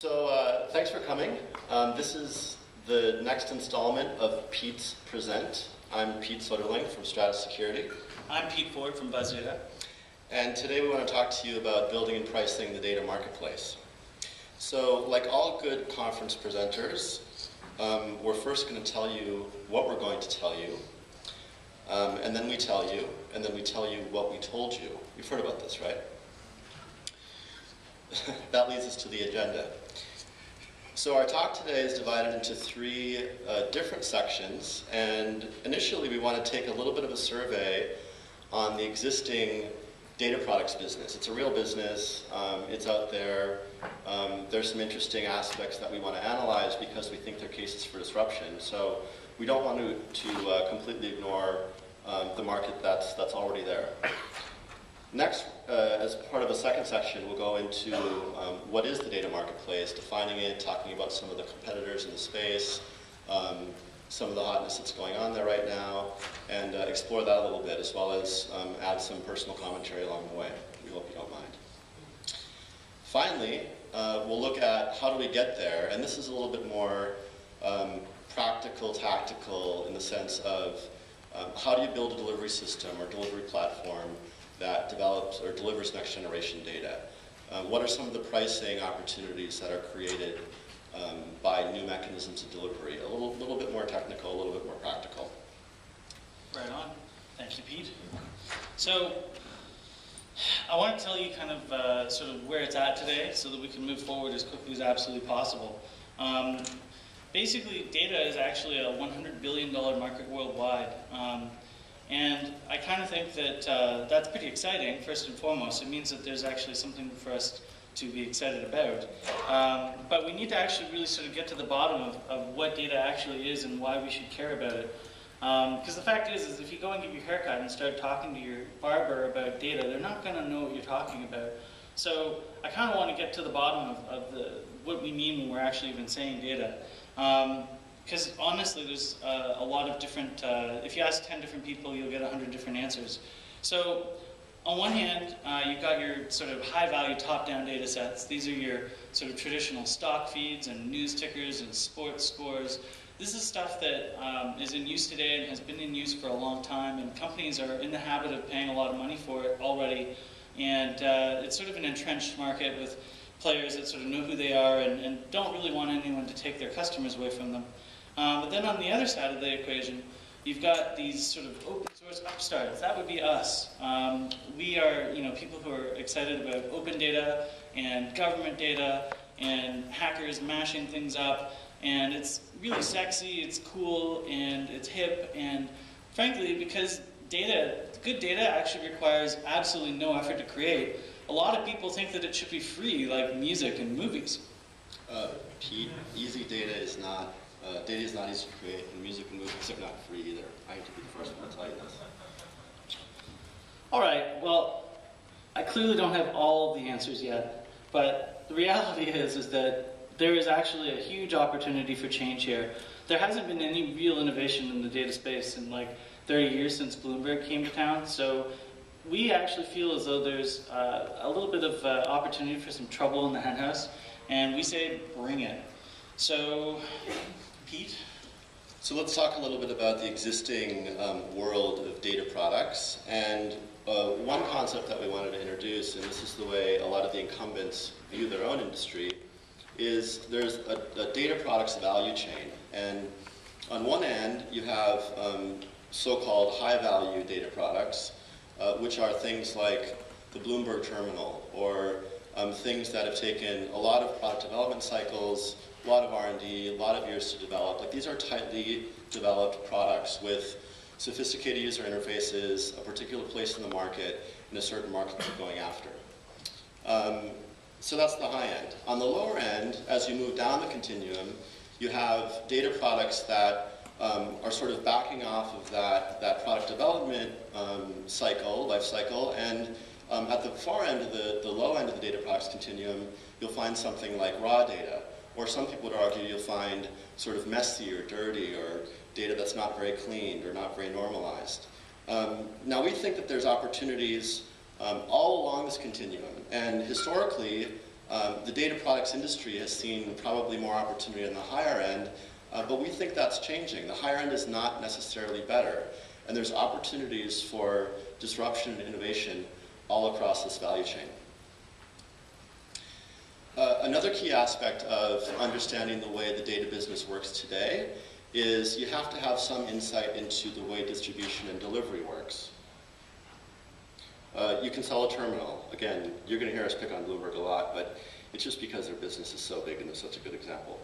So thanks for coming. This is the next installment of Pete's Present. I'm Pete Soderling from Stratus Security. I'm Pete Forde from BuzzData. And today we want to talk to you about building and pricing the data marketplace. So like all good conference presenters, we're first going to tell you what we're going to tell you, and then we tell you, and then we tell you what we told you. You've heard about this, right? That leads us to the agenda. So our talk today is divided into three different sections, and initially we want to take a little bit of a survey on the existing data products business. It's a real business, it's out there, there's some interesting aspects that we want to analyze because we think they're cases for disruption. So we don't want to completely ignore the market that's already there. Next, as part of a second section, we'll go into what is the data marketplace, defining it, talking about some of the competitors in the space, some of the hotness that's going on there right now, and explore that a little bit, as well as add some personal commentary along the way. We hope you don't mind. Finally, we'll look at how do we get there, and this is a little bit more practical, tactical, in the sense of how do you build a delivery system or delivery platform that develops or delivers next generation data. What are some of the pricing opportunities that are created by new mechanisms of delivery? A little bit more technical, a little bit more practical. Right on. Thank you, Pete. So I want to tell you kind of sort of where it's at today so that we can move forward as quickly as absolutely possible. Basically, data is actually a $100 billion market worldwide. And I kind of think that that's pretty exciting, first and foremost. It means that there's actually something for us to be excited about. But we need to actually really sort of get to the bottom of what data actually is and why we should care about it. Because the fact is if you go and get your haircut and start talking to your barber about data, they're not going to know what you're talking about. So I kind of want to get to the bottom of what we mean when we're actually even saying data. Because honestly, there's a lot of different, if you ask 10 different people, you'll get 100 different answers. So on one hand, you've got your sort of high-value top-down data sets. These are your sort of traditional stock feeds and news tickers and sports scores. This is stuff that is in use today and has been in use for a long time, and companies are in the habit of paying a lot of money for it already. And it's sort of an entrenched market with players that sort of know who they are and don't really want anyone to take their customers away from them. But then on the other side of the equation, you've got these sort of open source upstarts. That would be us. We are, people who are excited about open data and government data and hackers mashing things up. And it's really sexy, it's cool, and it's hip. And frankly, because good data actually requires absolutely no effort to create, a lot of people think that it should be free, like music and movies. Pete, easy data is not. Data is not easy to create, and music and movies are not free either. I hate to be the first one to tell you this. All right, well, I clearly don't have all the answers yet, but the reality is that there is actually a huge opportunity for change here. There hasn't been any real innovation in the data space in like 30 years since Bloomberg came to town, so we actually feel as though there's a little bit of opportunity for some trouble in the henhouse, and we say bring it. So, Pete? So let's talk a little bit about the existing world of data products. And one concept that we wanted to introduce, and this is the way a lot of the incumbents view their own industry, is there's a data products value chain. And on one end, you have so-called high-value data products, which are things like the Bloomberg terminal, or things that have taken a lot of product development cycles, a lot of R&D, a lot of years to develop. Like, these are tightly developed products with sophisticated user interfaces, a particular place in the market, and a certain market that you're going after. So that's the high end. On the lower end, as you move down the continuum, you have data products that are sort of backing off of that product development life cycle, and at the far end of the low end of the data products continuum, you'll find something like raw data. Or some people would argue you'll find sort of messy or dirty or data that's not very cleaned or not very normalized. Now we think that there's opportunities all along this continuum, and historically The data products industry has seen probably more opportunity on the higher end, but we think that's changing. The higher end is not necessarily better, and there's opportunities for disruption and innovation all across this value chain. Another key aspect of understanding the way the data business works today is you have to have some insight into the way distribution and delivery works. You can sell a terminal. Again, you're going to hear us pick on Bloomberg a lot, but it's just because their business is so big and they're such a good example.